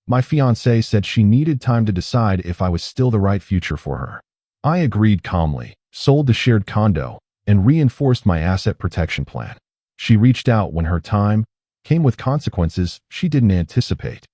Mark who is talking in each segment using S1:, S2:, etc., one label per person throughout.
S1: My fiancée said she needed time to decide if I was still the right future for her. I agreed calmly, sold the shared condo, and reinforced my asset protection plan. She reached out when her time came with consequences she didn't anticipate.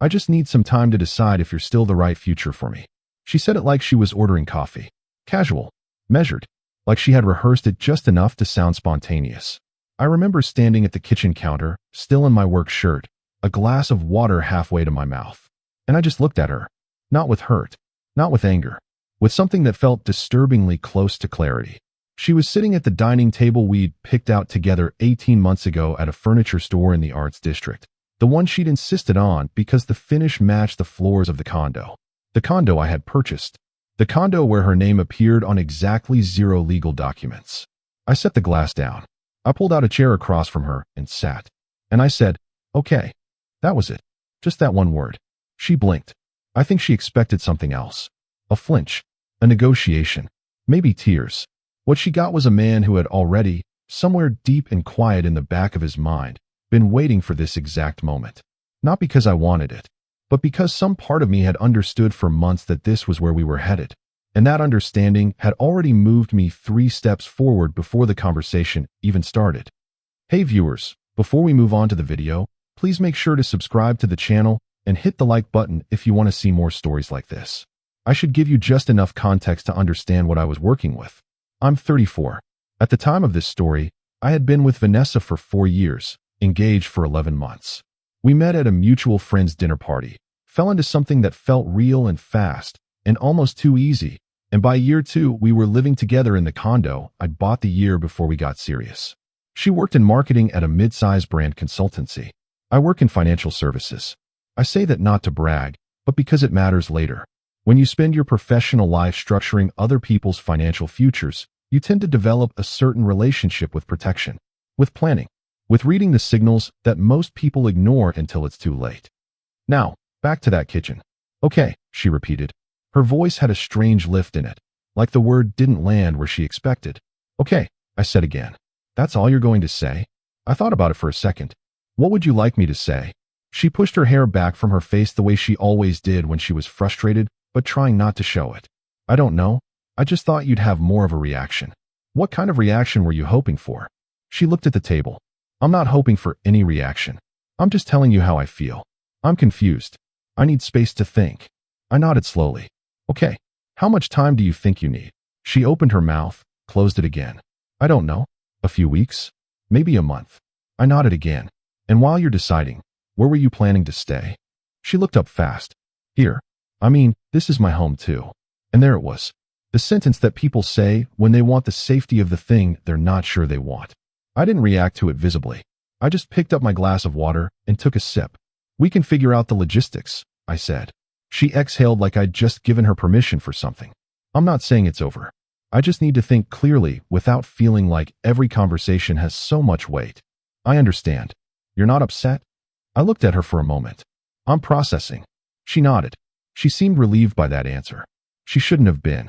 S1: I just need some time to decide if you're still the right future for me. She said it like she was ordering coffee. Casual, measured, like she had rehearsed it just enough to sound spontaneous. I remember standing at the kitchen counter, still in my work shirt, a glass of water halfway to my mouth. And I just looked at her, not with hurt, not with anger, with something that felt disturbingly close to clarity. She was sitting at the dining table we'd picked out together 18 months ago at a furniture store in the Arts District. The one she'd insisted on because the finish matched the floors of the condo. The condo I had purchased. The condo where her name appeared on exactly 0 legal documents. I set the glass down. I pulled out a chair across from her and sat. And I said, "Okay." That was it. Just that one word. She blinked. I think she expected something else. A flinch. A negotiation. Maybe tears. What she got was a man who had already, somewhere deep and quiet in the back of his mind, been waiting for this exact moment. Not because I wanted it, but because some part of me had understood for months that this was where we were headed. And that understanding had already moved me 3 steps forward before the conversation even started. Hey viewers, before we move on to the video, please make sure to subscribe to the channel and hit the like button if you want to see more stories like this. I should give you just enough context to understand what I was working with. I'm 34. At the time of this story, I had been with Vanessa for 4 years, engaged for 11 months. We met at a mutual friend's dinner party, fell into something that felt real and fast, and almost too easy, and by year 2, we were living together in the condo I'd bought the year before we got serious. She worked in marketing at a mid-size brand consultancy. I work in financial services. I say that not to brag, but because it matters later. When you spend your professional life structuring other people's financial futures, you tend to develop a certain relationship with protection, with planning, with reading the signals that most people ignore until it's too late. Now, back to that kitchen. "Okay," she repeated. Her voice had a strange lift in it, like the word didn't land where she expected. "Okay," I said again. "That's all you're going to say?" I thought about it for a second. "What would you like me to say?" She pushed her hair back from her face the way she always did when she was frustrated, but trying not to show it. "I don't know. I just thought you'd have more of a reaction." "What kind of reaction were you hoping for?" She looked at the table. "I'm not hoping for any reaction. I'm just telling you how I feel. I'm confused. I need space to think." I nodded slowly. "Okay. How much time do you think you need?" She opened her mouth, closed it again. "I don't know. A few weeks? Maybe a month." I nodded again. "And while you're deciding, where were you planning to stay?" She looked up fast. "Here. I mean, this is my home too." And there it was. The sentence that people say when they want the safety of the thing they're not sure they want. I didn't react to it visibly. I just picked up my glass of water and took a sip. "We can figure out the logistics," I said. She exhaled like I'd just given her permission for something. "I'm not saying it's over. I just need to think clearly without feeling like every conversation has so much weight." "I understand. You're not upset?" I looked at her for a moment. "I'm processing." She nodded. She seemed relieved by that answer. She shouldn't have been.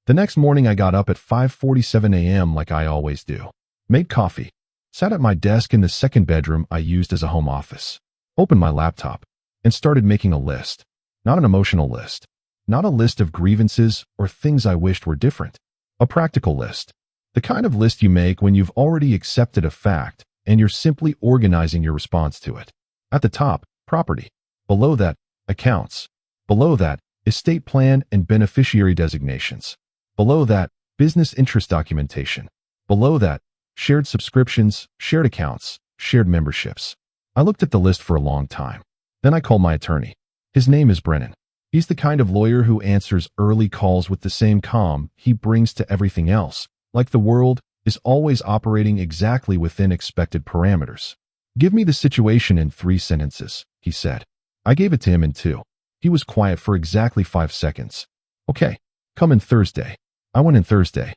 S1: The next morning I got up at 5:47 a.m. like I always do. Made coffee. Sat at my desk in the second bedroom I used as a home office. Opened my laptop and started making a list. Not an emotional list. Not a list of grievances or things I wished were different. A practical list. The kind of list you make when you've already accepted a fact and you're simply organizing your response to it. At the top, property. Below that, accounts. Below that, estate plan and beneficiary designations. Below that, business interest documentation. Below that, shared subscriptions, shared accounts, shared memberships. I looked at the list for a long time. Then I called my attorney. His name is Brennan. He's the kind of lawyer who answers early calls with the same calm he brings to everything else, like the world is always operating exactly within expected parameters. "Give me the situation in 3 sentences, he said. I gave it to him in 2. He was quiet for exactly 5 seconds. "Okay, come in Thursday." I went in Thursday.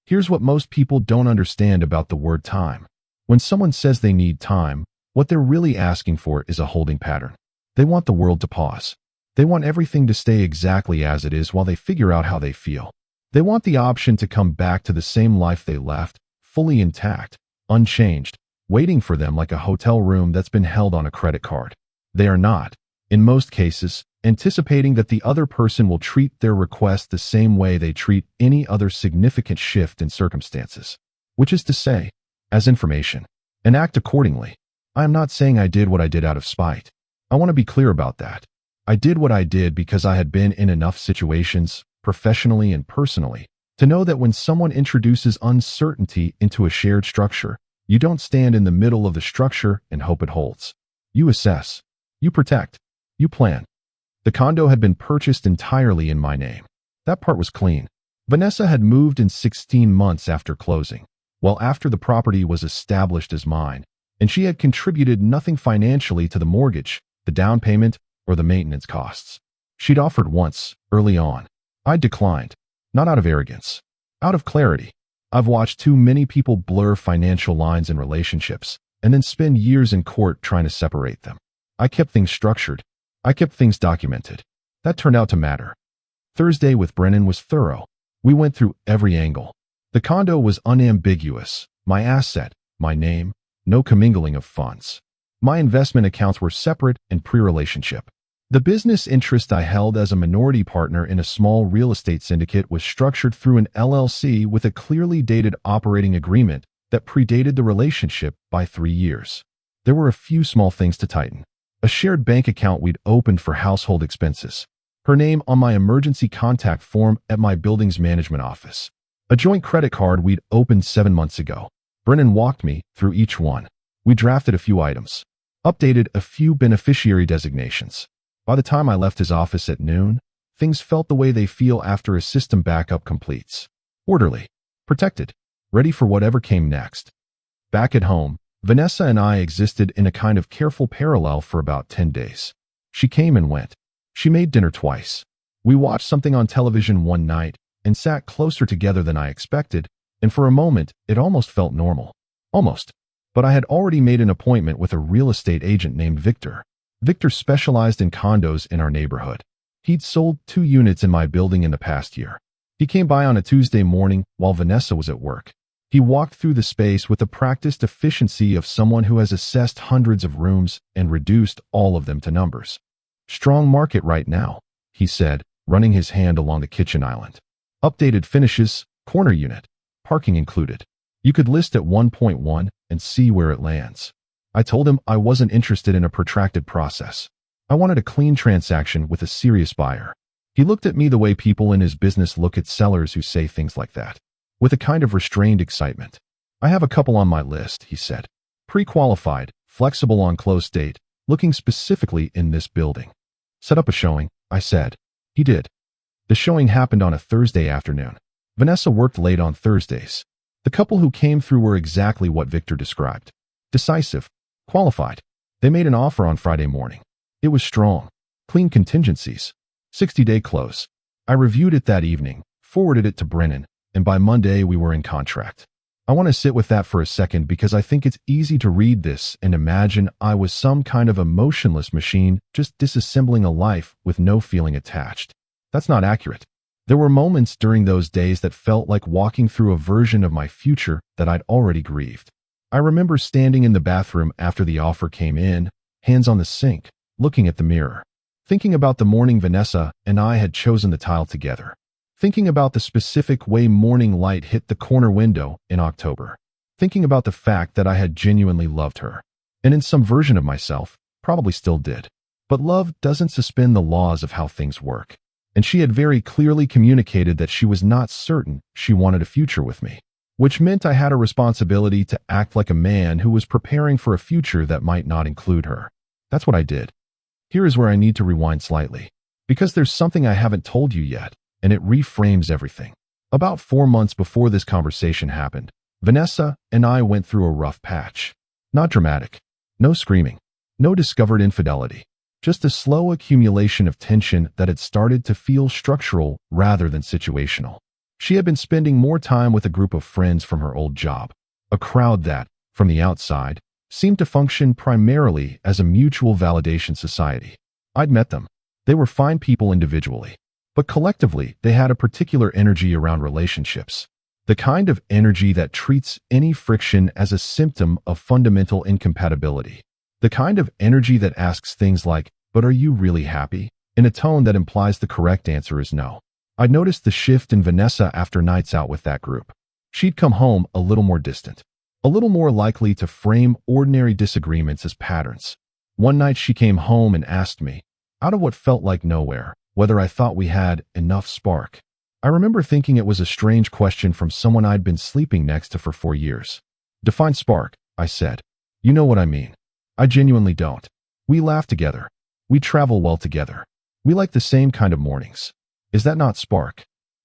S1: Here's what most people don't understand about the word time. When someone says they need time, what they're really asking for is a holding pattern. They want the world to pause. They want everything to stay exactly as it is while they figure out how they feel. They want the option to come back to the same life they left, fully intact, unchanged, waiting for them like a hotel room that's been held on a credit card. They are not. In most cases, anticipating that the other person will treat their request the same way they treat any other significant shift in circumstances. Which is to say, as information, and act accordingly. I am not saying I did what I did out of spite. I want to be clear about that. I did what I did because I had been in enough situations, professionally and personally, to know that when someone introduces uncertainty into a shared structure, you don't stand in the middle of the structure and hope it holds. You assess. You protect. You plan. The condo had been purchased entirely in my name. That part was clean. Vanessa had moved in 16 months after closing, well after the property was established as mine, and she had contributed nothing financially to the mortgage, the down payment, or the maintenance costs. She'd offered once, early on. I declined, not out of arrogance, out of clarity. I've watched too many people blur financial lines in relationships and then spend years in court trying to separate them. I kept things structured. I kept things documented. That turned out to matter. Thursday with Brennan was thorough. We went through every angle. The condo was unambiguous. My asset, my name, no commingling of funds. My investment accounts were separate and pre-relationship. The business interest I held as a minority partner in a small real estate syndicate was structured through an LLC with a clearly dated operating agreement that predated the relationship by 3 years. There were a few small things to tighten. A shared bank account we'd opened for household expenses. Her name on my emergency contact form at my building's management office. A joint credit card we'd opened 7 months ago. Brennan walked me through each one. We drafted a few items. Updated a few beneficiary designations. By the time I left his office at noon, things felt the way they feel after a system backup completes. Orderly. Protected. Ready for whatever came next. Back at home, Vanessa and I existed in a kind of careful parallel for about 10 days. She came and went. She made dinner twice. We watched something on television one night and sat closer together than I expected, and for a moment, it almost felt normal. Almost. But I had already made an appointment with a real estate agent named Victor. Victor specialized in condos in our neighborhood. He'd sold 2 units in my building in the past year. He came by on a Tuesday morning while Vanessa was at work. He walked through the space with the practiced efficiency of someone who has assessed hundreds of rooms and reduced all of them to numbers. Strong market right now, he said, running his hand along the kitchen island. Updated finishes, corner unit, parking included. You could list at 1.1 and see where it lands. I told him I wasn't interested in a protracted process. I wanted a clean transaction with a serious buyer. He looked at me the way people in his business look at sellers who say things like that, with a kind of restrained excitement. I have a couple on my list, he said. Pre-qualified, flexible on close date, looking specifically in this building. Set up a showing, I said. He did. The showing happened on a Thursday afternoon. Vanessa worked late on Thursdays. The couple who came through were exactly what Victor described. Decisive. Qualified. They made an offer on Friday morning. It was strong. Clean contingencies. 60-day close. I reviewed it that evening, forwarded it to Brennan, and by Monday we were in contract. I want to sit with that for a second because I think it's easy to read this and imagine I was some kind of emotionless machine just disassembling a life with no feeling attached. That's not accurate. There were moments during those days that felt like walking through a version of my future that I'd already grieved. I remember standing in the bathroom after the offer came in, hands on the sink, looking at the mirror, thinking about the morning Vanessa and I had chosen the tile together, thinking about the specific way morning light hit the corner window in October, thinking about the fact that I had genuinely loved her, and in some version of myself, probably still did. But love doesn't suspend the laws of how things work, and she had very clearly communicated that she was not certain she wanted a future with me, which meant I had a responsibility to act like a man who was preparing for a future that might not include her. That's what I did. Here is where I need to rewind slightly, because there's something I haven't told you yet, and it reframes everything. About 4 months before this conversation happened, Vanessa and I went through a rough patch. Not dramatic. No screaming. No discovered infidelity. Just a slow accumulation of tension that had started to feel structural rather than situational. She had been spending more time with a group of friends from her old job, a crowd that, from the outside, seemed to function primarily as a mutual validation society. I'd met them. They were fine people individually, but collectively they had a particular energy around relationships, the kind of energy that treats any friction as a symptom of fundamental incompatibility, the kind of energy that asks things like, But are you really happy? In a tone that implies the correct answer is no. I'd noticed the shift in Vanessa after nights out with that group. She'd come home a little more distant, a little more likely to frame ordinary disagreements as patterns. One night she came home and asked me, out of what felt like nowhere, whether I thought we had enough spark. I remember thinking it was a strange question from someone I'd been sleeping next to for 4 years. Define spark, I said. You know what I mean. I genuinely don't. We laugh together. We travel well together. We like the same kind of mornings. Is that not spark?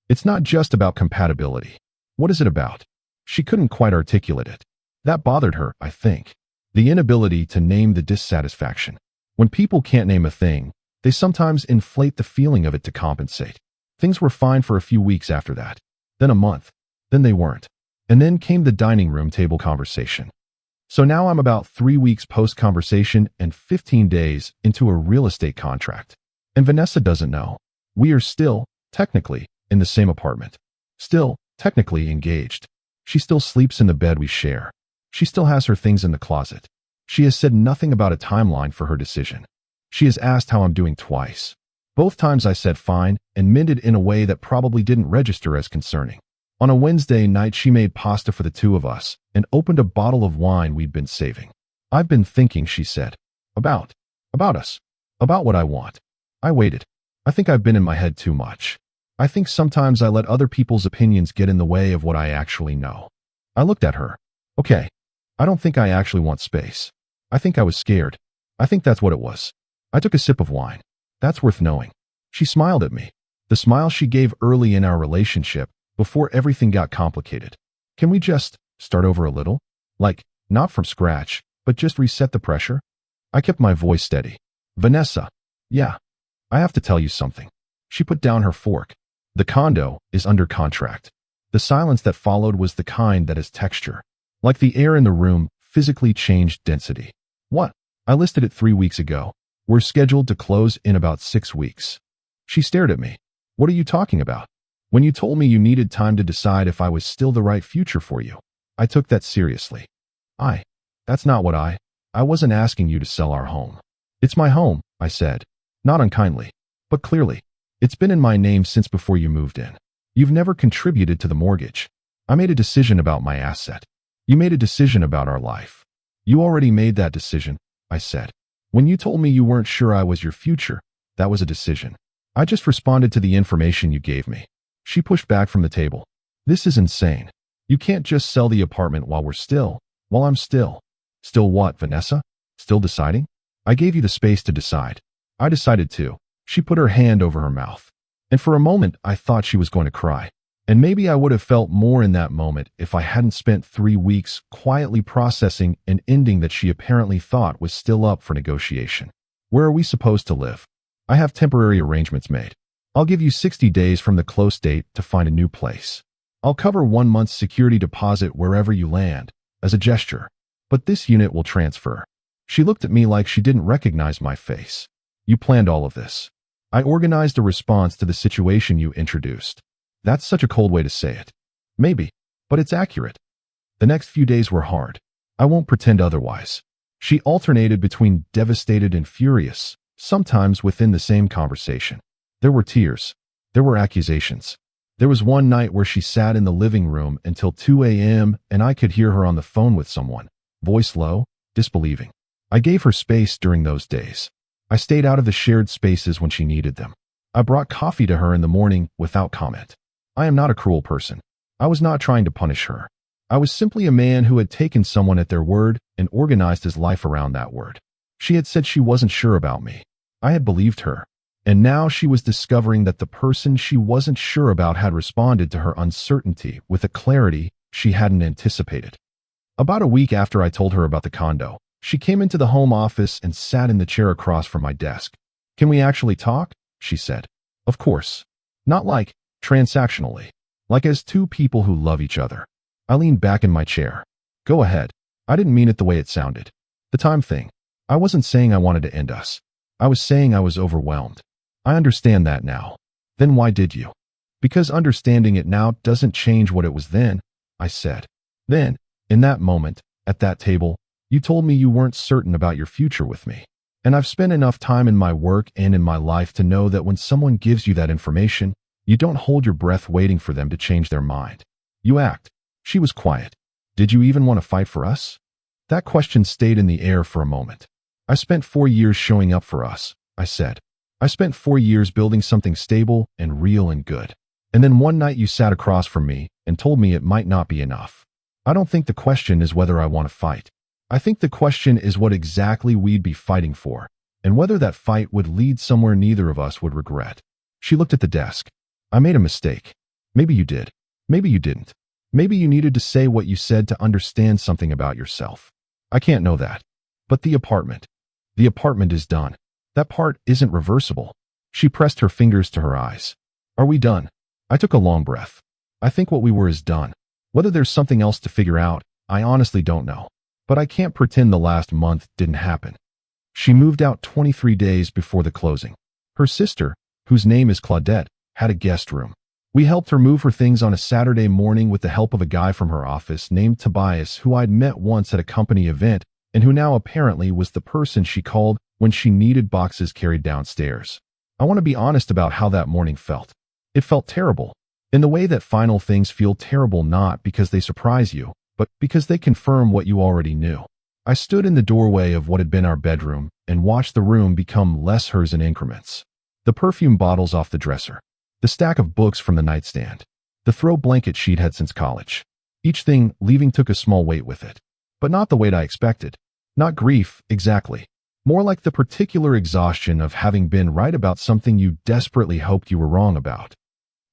S1: It's not just about compatibility. What is it about? She couldn't quite articulate it. That bothered her, I think. The inability to name the dissatisfaction. When people can't name a thing, they sometimes inflate the feeling of it to compensate. Things were fine for a few weeks after that. Then a month. Then they weren't. And then came the dining room table conversation. So now I'm about 3 weeks post-conversation and 15 days into a real estate contract. And Vanessa doesn't know. We are still, technically, in the same apartment. Still, technically engaged. She still sleeps in the bed we share. She still has her things in the closet. She has said nothing about a timeline for her decision. She has asked how I'm doing twice. Both times I said fine and meant it in a way that probably didn't register as concerning. On a Wednesday night, she made pasta for the two of us and opened a bottle of wine we'd been saving. I've been thinking, she said. About us. About what I want. I waited. I think I've been in my head too much. I think sometimes I let other people's opinions get in the way of what I actually know. I looked at her. Okay. I don't think I actually want space. I think I was scared. I think that's what it was. I took a sip of wine. That's worth knowing. She smiled at me. The smile she gave early in our relationship, before everything got complicated. Can we just start over a little? Like, not from scratch, but just reset the pressure? I kept my voice steady. Vanessa. Yeah. I have to tell you something. She put down her fork. The condo is under contract. The silence that followed was the kind that has texture. Like the air in the room, physically changed density. What? I listed it 3 weeks ago. We're scheduled to close in about 6 weeks. She stared at me. What are you talking about? When you told me you needed time to decide if I was still the right future for you, I took that seriously. That's not what I wasn't asking you to sell our home. It's my home, I said. Not unkindly, but clearly. It's been in my name since before you moved in. You've never contributed to the mortgage. I made a decision about my asset. You made a decision about our life. You already made that decision, I said. When you told me you weren't sure I was your future, that was a decision. I just responded to the information you gave me. She pushed back from the table. This is insane. You can't just sell the apartment while I'm still. Still what, Vanessa? Still deciding? I gave you the space to decide. I decided too. She put her hand over her mouth. And for a moment, I thought she was going to cry. And maybe I would have felt more in that moment if I hadn't spent 3 weeks quietly processing an ending that she apparently thought was still up for negotiation. Where are we supposed to live? I have temporary arrangements made. I'll give you 60 days from the close date to find a new place. I'll cover 1 month's security deposit wherever you land, as a gesture. But this unit will transfer. She looked at me like she didn't recognize my face. You planned all of this. I organized a response to the situation you introduced. That's such a cold way to say it. Maybe, but it's accurate. The next few days were hard. I won't pretend otherwise. She alternated between devastated and furious, sometimes within the same conversation. There were tears. There were accusations. There was one night where she sat in the living room until 2 a.m. and I could hear her on the phone with someone, voice low, disbelieving. I gave her space during those days. I stayed out of the shared spaces when she needed them. I brought coffee to her in the morning without comment. I am not a cruel person. I was not trying to punish her. I was simply a man who had taken someone at their word and organized his life around that word. She had said she wasn't sure about me. I had believed her. And now she was discovering that the person she wasn't sure about had responded to her uncertainty with a clarity she hadn't anticipated. About a week after I told her about the condo, she came into the home office and sat in the chair across from my desk. Can we actually talk? She said. Of course. Not like transactionally. Like as two people who love each other. I leaned back in my chair. Go ahead. I didn't mean it the way it sounded. The time thing. I wasn't saying I wanted to end us. I was saying I was overwhelmed. I understand that now. Then why did you? Because understanding it now doesn't change what it was then, I said. Then, in that moment, at that table, you told me you weren't certain about your future with me. And I've spent enough time in my work and in my life to know that when someone gives you that information, you don't hold your breath waiting for them to change their mind. You act. She was quiet. Did you even want to fight for us? That question stayed in the air for a moment. I spent 4 years showing up for us, I said. I spent 4 years building something stable and real and good. And then one night you sat across from me and told me it might not be enough. I don't think the question is whether I want to fight. I think the question is what exactly we'd be fighting for, and whether that fight would lead somewhere neither of us would regret. She looked at the desk. I made a mistake. Maybe you did. Maybe you didn't. Maybe you needed to say what you said to understand something about yourself. I can't know that. But the apartment. The apartment is done. That part isn't reversible. She pressed her fingers to her eyes. Are we done? I took a long breath. I think what we were is done. Whether there's something else to figure out, I honestly don't know. But I can't pretend the last month didn't happen. She moved out 23 days before the closing. Her sister, whose name is Claudette, had a guest room. We helped her move her things on a Saturday morning with the help of a guy from her office named Tobias, who I'd met once at a company event and who now apparently was the person she called when she needed boxes carried downstairs. I want to be honest about how that morning felt. It felt terrible, in the way that final things feel terrible not because they surprise you, but because they confirm what you already knew. I stood in the doorway of what had been our bedroom and watched the room become less hers in increments. The perfume bottles off the dresser, the stack of books from the nightstand, the throw blanket she'd had since college. Each thing leaving took a small weight with it, but not the weight I expected. Not grief, exactly. More like the particular exhaustion of having been right about something you desperately hoped you were wrong about.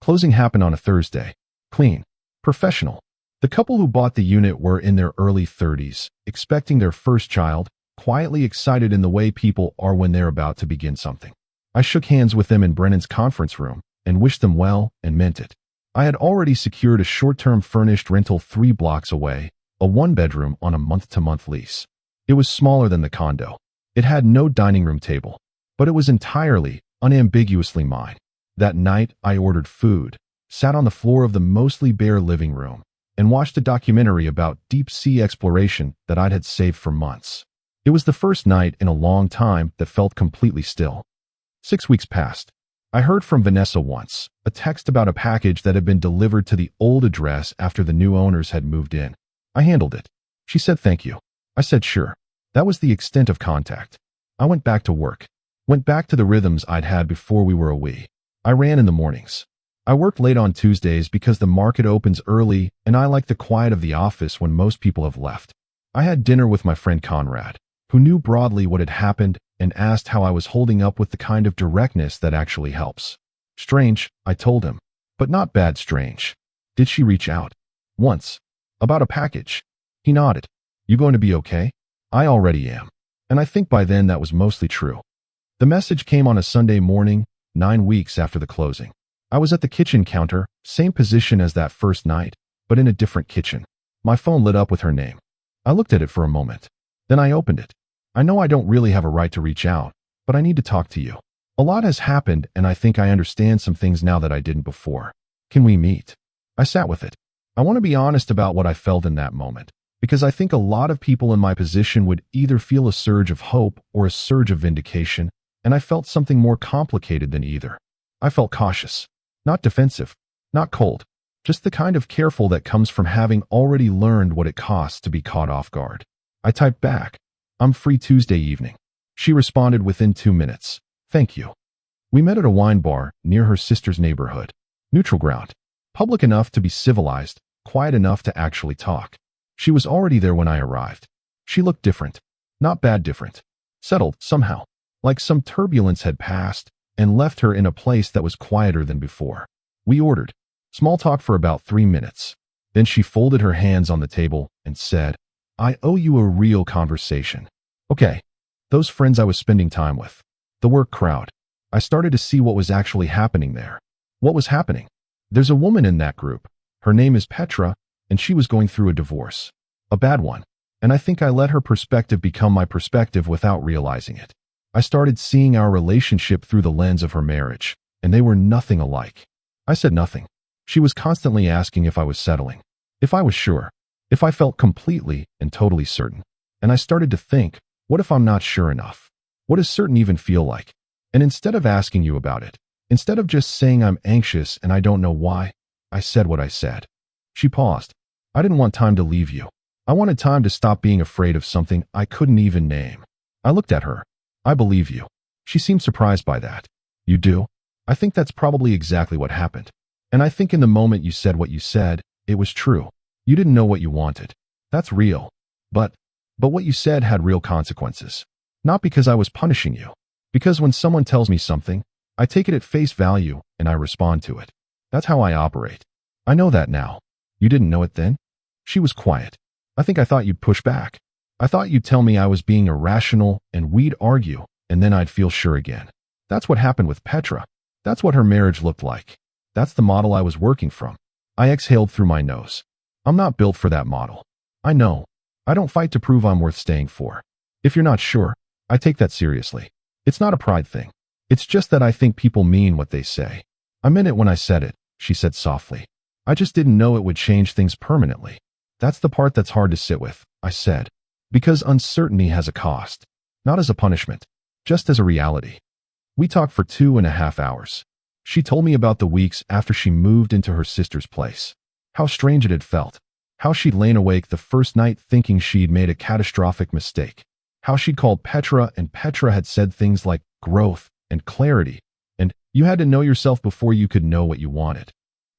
S1: Closing happened on a Thursday. Clean. Professional. The couple who bought the unit were in their early 30s, expecting their first child, quietly excited in the way people are when they're about to begin something. I shook hands with them in Brennan's conference room and wished them well and meant it. I had already secured a short-term furnished rental 3 blocks away, a 1-bedroom on a month-to-month lease. It was smaller than the condo. It had no dining room table, but it was entirely, unambiguously mine. That night, I ordered food, sat on the floor of the mostly bare living room, and watched a documentary about deep-sea exploration that I'd had saved for months. It was the first night in a long time that felt completely still. 6 weeks passed. I heard from Vanessa once, a text about a package that had been delivered to the old address after the new owners had moved in. I handled it. She said thank you. I said sure. That was the extent of contact. I went back to work. Went back to the rhythms I'd had before we were a we. I ran in the mornings. I worked late on Tuesdays because the market opens early and I like the quiet of the office when most people have left. I had dinner with my friend Conrad, who knew broadly what had happened and asked how I was holding up with the kind of directness that actually helps. Strange, I told him, but not bad strange. Did she reach out? Once. About a package. He nodded. You going to be okay? I already am. And I think by then that was mostly true. The message came on a Sunday morning, 9 weeks after the closing. I was at the kitchen counter, same position as that first night, but in a different kitchen. My phone lit up with her name. I looked at it for a moment. Then I opened it. I know I don't really have a right to reach out, but I need to talk to you. A lot has happened and I think I understand some things now that I didn't before. Can we meet? I sat with it. I want to be honest about what I felt in that moment, because I think a lot of people in my position would either feel a surge of hope or a surge of vindication, and I felt something more complicated than either. I felt cautious. Not defensive, not cold, just the kind of careful that comes from having already learned what it costs to be caught off guard. I typed back, I'm free Tuesday evening. She responded within 2 minutes, thank you. We met at a wine bar near her sister's neighborhood. Neutral ground, public enough to be civilized, quiet enough to actually talk. She was already there when I arrived. She looked different, not bad different, settled somehow, like some turbulence had passed and left her in a place that was quieter than before. We ordered. Small talk for about 3 minutes. Then she folded her hands on the table and said, I owe you a real conversation. Okay. Those friends I was spending time with. The work crowd. I started to see what was actually happening there. What was happening? There's a woman in that group. Her name is Petra, and she was going through a divorce. A bad one. And I think I let her perspective become my perspective without realizing it. I started seeing our relationship through the lens of her marriage, and they were nothing alike. I said nothing. She was constantly asking if I was settling, if I was sure, if I felt completely and totally certain. And I started to think, what if I'm not sure enough? What does certain even feel like? And instead of asking you about it, instead of just saying I'm anxious and I don't know why, I said what I said. She paused. I didn't want time to leave you. I wanted time to stop being afraid of something I couldn't even name. I looked at her. I believe you. She seemed surprised by that. You do? I think that's probably exactly what happened. And I think in the moment you said what you said, it was true. You didn't know what you wanted. That's real. But what you said had real consequences. Not because I was punishing you. Because when someone tells me something, I take it at face value and I respond to it. That's how I operate. I know that now. You didn't know it then? She was quiet. I think I thought you'd push back. I thought you'd tell me I was being irrational and we'd argue, and then I'd feel sure again. That's what happened with Petra. That's what her marriage looked like. That's the model I was working from. I exhaled through my nose. I'm not built for that model. I know. I don't fight to prove I'm worth staying for. If you're not sure, I take that seriously. It's not a pride thing. It's just that I think people mean what they say. I meant it when I said it, she said softly. I just didn't know it would change things permanently. That's the part that's hard to sit with, I said. Because uncertainty has a cost. Not as a punishment, just as a reality. We talked for 2.5 hours. She told me about the weeks after she moved into her sister's place. How strange it had felt. How she'd lain awake the first night thinking she'd made a catastrophic mistake. How she'd called Petra and Petra had said things like growth and clarity, and you had to know yourself before you could know what you wanted.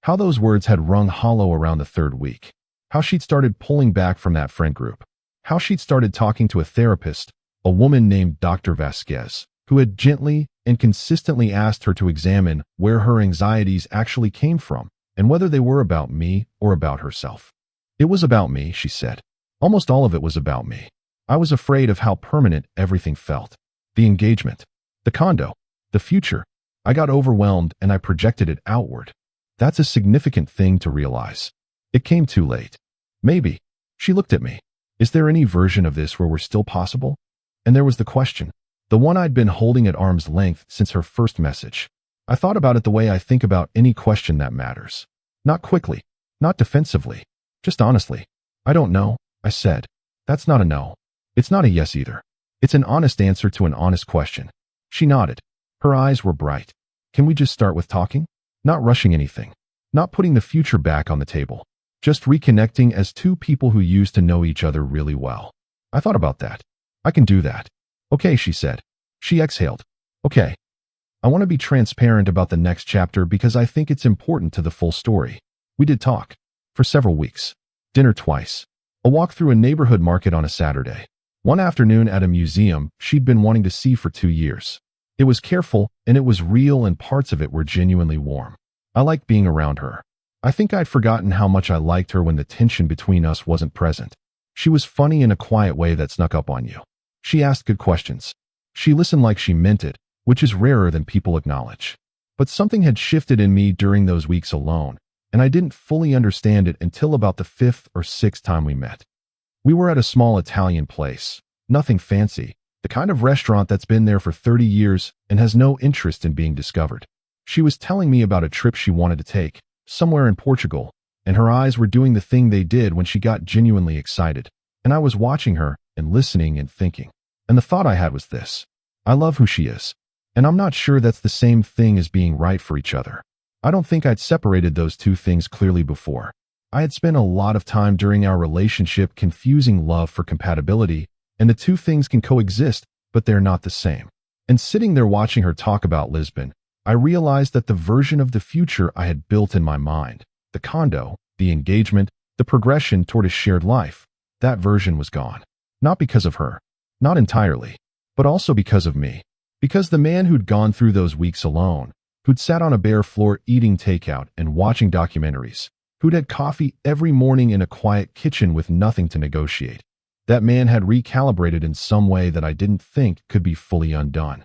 S1: How those words had rung hollow around the 3rd week. How she'd started pulling back from that friend group. How she'd started talking to a therapist, a woman named Dr. Vasquez, who had gently and consistently asked her to examine where her anxieties actually came from and whether they were about me or about herself. It was about me, she said. Almost all of it was about me. I was afraid of how permanent everything felt. The engagement, the condo, the future. I got overwhelmed and I projected it outward. That's a significant thing to realize. It came too late. Maybe. She looked at me. Is there any version of this where we're still possible? And there was the question, the one I'd been holding at arm's length since her first message. I thought about it the way I think about any question that matters. Not quickly, not defensively, just honestly. I don't know, I said. That's not a no. It's not a yes either. It's an honest answer to an honest question. She nodded. Her eyes were bright. Can we just start with talking? Not rushing anything. Not putting the future back on the table. Just reconnecting as two people who used to know each other really well. I thought about that. I can do that. Okay, she said. She exhaled. Okay. I want to be transparent about the next chapter because I think it's important to the full story. We did talk. For several weeks. Dinner twice. A walk through a neighborhood market on a Saturday. One afternoon at a museum she'd been wanting to see for 2 years. It was careful, and it was real, and parts of it were genuinely warm. I liked being around her. I think I'd forgotten how much I liked her when the tension between us wasn't present. She was funny in a quiet way that snuck up on you. She asked good questions. She listened like she meant it, which is rarer than people acknowledge. But something had shifted in me during those weeks alone, and I didn't fully understand it until about the 5th or 6th time we met. We were at a small Italian place, nothing fancy, the kind of restaurant that's been there for 30 years and has no interest in being discovered. She was telling me about a trip she wanted to take, somewhere in Portugal, and her eyes were doing the thing they did when she got genuinely excited. And I was watching her and listening and thinking. And the thought I had was this. I love who she is. And I'm not sure that's the same thing as being right for each other. I don't think I'd separated those two things clearly before. I had spent a lot of time during our relationship confusing love for compatibility, and the two things can coexist, but they're not the same. And sitting there watching her talk about Lisbon, I realized that the version of the future I had built in my mind, the condo, the engagement, the progression toward a shared life, that version was gone. Not because of her. Not entirely. But also because of me. Because the man who'd gone through those weeks alone, who'd sat on a bare floor eating takeout and watching documentaries, who'd had coffee every morning in a quiet kitchen with nothing to negotiate, that man had recalibrated in some way that I didn't think could be fully undone.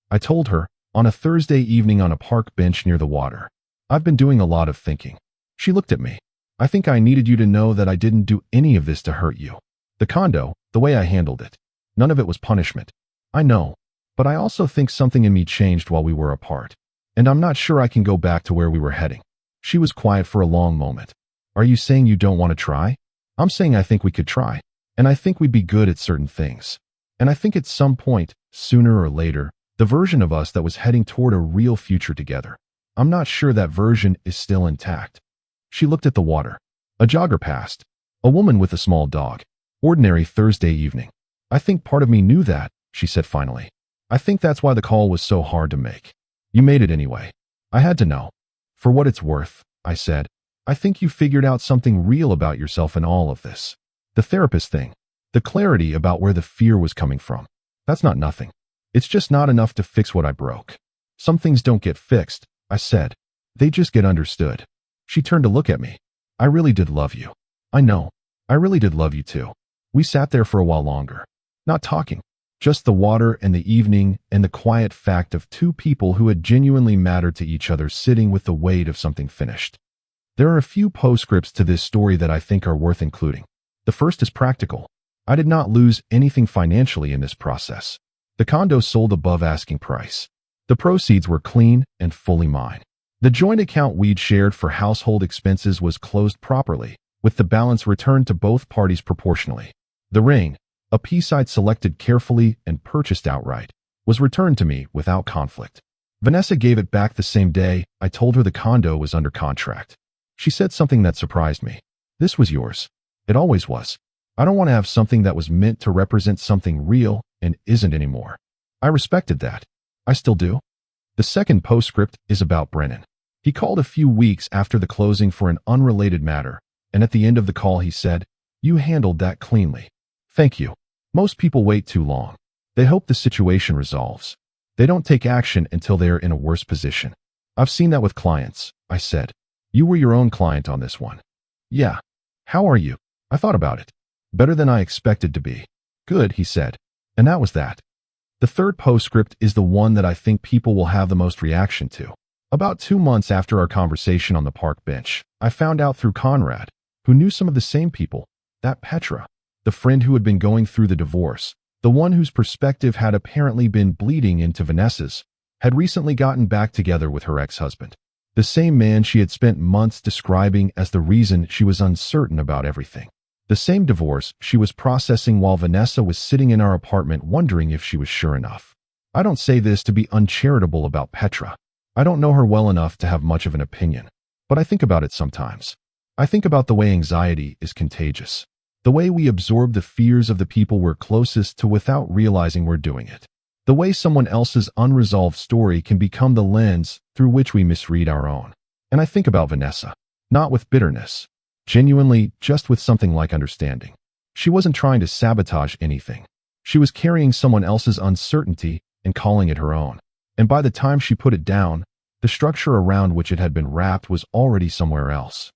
S1: I told her, on a Thursday evening on a park bench near the water, I've been doing a lot of thinking. She looked at me. I think I needed you to know that I didn't do any of this to hurt you. The condo, the way I handled it, none of it was punishment. I know. But I also think something in me changed while we were apart. And I'm not sure I can go back to where we were heading. She was quiet for a long moment. Are you saying you don't want to try? I'm saying I think we could try. And I think we'd be good at certain things. And I think at some point, Sooner or later, the version of us that was heading toward a real future together. I'm not sure that version is still intact. She looked at the water. A jogger passed. A woman with a small dog. Ordinary Thursday evening. I think part of me knew that, she said finally. I think that's why the call was so hard to make. You made it anyway. I had to know. For what it's worth, I said. I think you figured out something real about yourself in all of this. The therapist thing. The clarity about where the fear was coming from. That's not nothing. It's just not enough to fix what I broke. Some things don't get fixed, I said. They just get understood. She turned to look at me. I really did love you. I know. I really did love you too. We sat there for a while longer. Not talking. Just the water and the evening and the quiet fact of two people who had genuinely mattered to each other sitting with the weight of something finished. There are a few postscripts to this story that I think are worth including. The first is practical. I did not lose anything financially in this process. The condo sold above asking price. The proceeds were clean and fully mine. The joint account we'd shared for household expenses was closed properly, with the balance returned to both parties proportionally. The ring, a piece I'd selected carefully and purchased outright, was returned to me without conflict. Vanessa gave it back the same day I told her the condo was under contract. She said something that surprised me. This was yours. It always was. I don't want to have something that was meant to represent something real and isn't anymore. I respected that. I still do. The second postscript is about Brennan. He called a few weeks after the closing for an unrelated matter, and at the end of the call he said, "You handled that cleanly. Thank you." Most people wait too long. They hope the situation resolves. They don't take action until they are in a worse position. I've seen that with clients, I said. You were your own client on this one. Yeah. How are you? I thought about it. Better than I expected to be. Good, he said. And that was that. The third postscript is the one that I think people will have the most reaction to. About 2 months after our conversation on the park bench, I found out through Conrad, who knew some of the same people, that Petra, the friend who had been going through the divorce, the one whose perspective had apparently been bleeding into Vanessa's, had recently gotten back together with her ex-husband. The same man she had spent months describing as the reason she was uncertain about everything. The same divorce she was processing while Vanessa was sitting in our apartment wondering if she was sure enough. I don't say this to be uncharitable about Petra. I don't know her well enough to have much of an opinion, but I think about it sometimes. I think about the way anxiety is contagious. The way we absorb the fears of the people we're closest to without realizing we're doing it. The way someone else's unresolved story can become the lens through which we misread our own. And I think about Vanessa, not with bitterness, genuinely just with something like understanding. She wasn't trying to sabotage anything. She was carrying someone else's uncertainty and calling it her own. And by the time she put it down, the structure around which it had been wrapped was already somewhere else.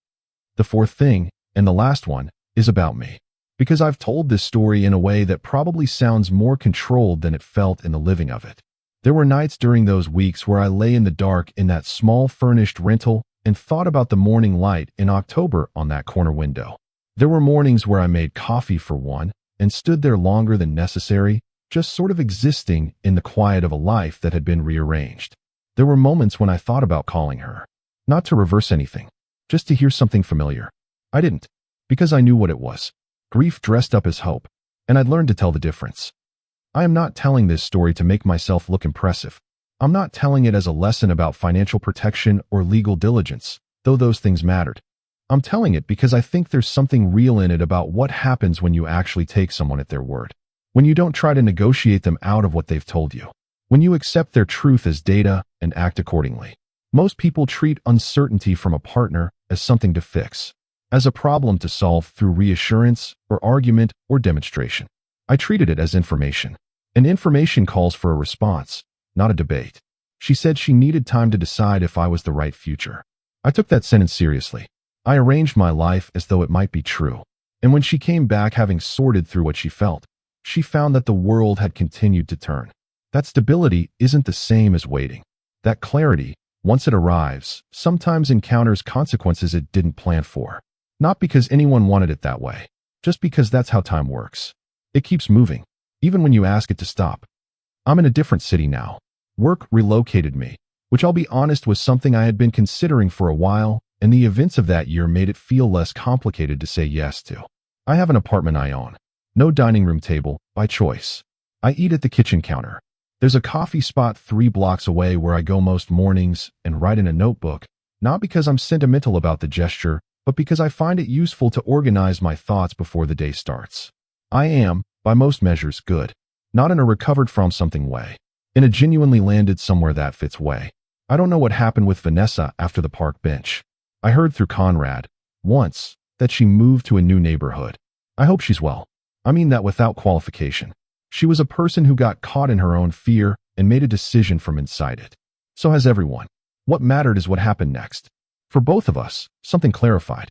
S1: The fourth thing, and the last one, is about me. Because I've told this story in a way that probably sounds more controlled than it felt in the living of it. There were nights during those weeks where I lay in the dark in that small furnished rental and thought about the morning light in October on that corner window. There were mornings where I made coffee for one and stood there longer than necessary, just sort of existing in the quiet of a life that had been rearranged. There were moments when I thought about calling her. Not to reverse anything, just to hear something familiar. I didn't, because I knew what it was. Grief dressed up as hope, and I'd learned to tell the difference. I am not telling this story to make myself look impressive. I'm not telling it as a lesson about financial protection or legal diligence, though those things mattered. I'm telling it because I think there's something real in it about what happens when you actually take someone at their word. When you don't try to negotiate them out of what they've told you. When you accept their truth as data and act accordingly. Most people treat uncertainty from a partner as something to fix, as a problem to solve through reassurance or argument or demonstration. I treated it as information. And information calls for a response, not a debate. She said she needed time to decide if I was the right future. I took that sentence seriously. I arranged my life as though it might be true. And when she came back having sorted through what she felt, she found that the world had continued to turn. That stability isn't the same as waiting. That clarity, once it arrives, sometimes encounters consequences it didn't plan for. Not because anyone wanted it that way, just because that's how time works. It keeps moving, even when you ask it to stop. I'm in a different city now. Work relocated me, which I'll be honest was something I had been considering for a while, and the events of that year made it feel less complicated to say yes to. I have an apartment I own. No dining room table, by choice. I eat at the kitchen counter, There's a coffee spot 3 blocks away where I go most mornings and write in a notebook, not because I'm sentimental about the gesture, but because I find it useful to organize my thoughts before the day starts. I am, by most measures, good. Not in a recovered from something way. In a genuinely landed somewhere that fits way. I don't know what happened with Vanessa after the park bench. I heard through Conrad, once, that she moved to a new neighborhood. I hope she's well. I mean that without qualification. She was a person who got caught in her own fear and made a decision from inside it. So has everyone. What mattered is what happened next. For both of us, something clarified.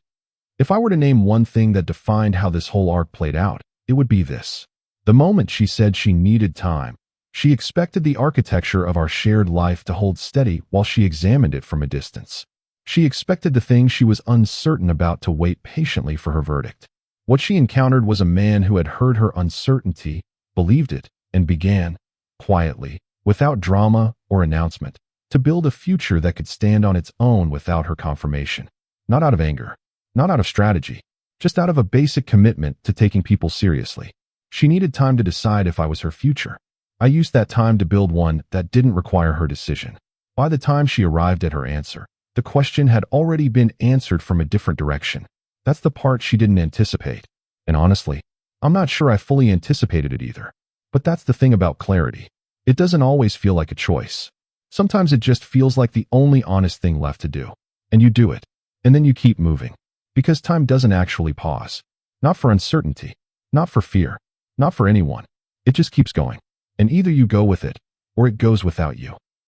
S1: If I were to name one thing that defined how this whole arc played out, it would be this. The moment she said she needed time, she expected the architecture of our shared life to hold steady while she examined it from a distance. She expected the thing she was uncertain about to wait patiently for her verdict. What she encountered was a man who had heard her uncertainty, believed it, and began, quietly, without drama or announcement, to build a future that could stand on its own without her confirmation. Not out of anger, not out of strategy, just out of a basic commitment to taking people seriously. She needed time to decide if I was her future. I used that time to build one that didn't require her decision. By the time she arrived at her answer, the question had already been answered from a different direction. That's the part she didn't anticipate. And honestly, I'm not sure I fully anticipated it either. But that's the thing about clarity. It doesn't always feel like a choice. Sometimes it just feels like the only honest thing left to do. And you do it. And then you keep moving. Because time doesn't actually pause. Not for uncertainty. Not for fear. Not for anyone. It just keeps going. And either you go with it, or it goes without you.